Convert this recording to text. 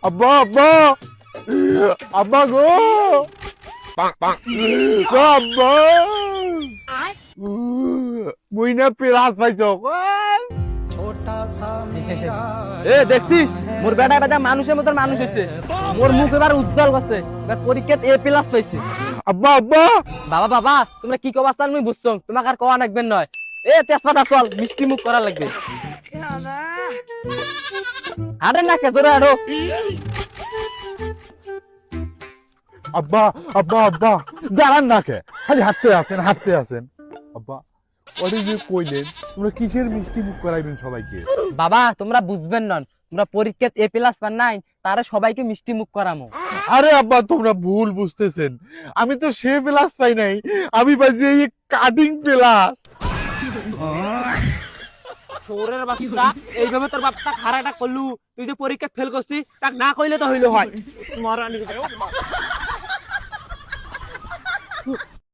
আব্বা আব্বা আব্বা গো আব্বা মুই না প্লাস পাইছো এ দেখছিস মোর বেটা বেটা মানুষের মতন মানুষ হচ্ছে, মোর মুখ এবার উজ্জ্বল করছে, এবার পরীক্ষাত এ প্লাস পাইছে। আব্বা আব্বা বাবা বাবা তোমরা কি কবা চান মুই বুঝছো, তোমাকে আর কওয়া লাগবে নয়। এ তেজপাতা চল, মিষ্টি মুখ করা লাগবে। আরে না কে জোরে আরো। আব্বা আব্বা আব্বা দাঁড়ান না কে, খালি হাঁটতে আছেন আব্বা। ওরে যে কইলেন তোমরা কিসের মিষ্টি মুখ করাইবেন সবাইকে? বাবা তোমরা বুঝবেন না, তোমরা পরীক্ষাত এ প্লাস পান নাই, তারা সবাইকে মিষ্টি মুখ করামো। আরে আব্বা তোমরা ভুল বুঝতেছেন, আমি তো সে প্লাস পাই নাই, আমি পাইছি এই কাটিং প্লাস। শহরের বাচ্চা এইভাবে তোর বাপটা খারাটা করলু, তুই যে পরীক্ষা ফেল করছিস তাক না কইলে তো হইলো হয়।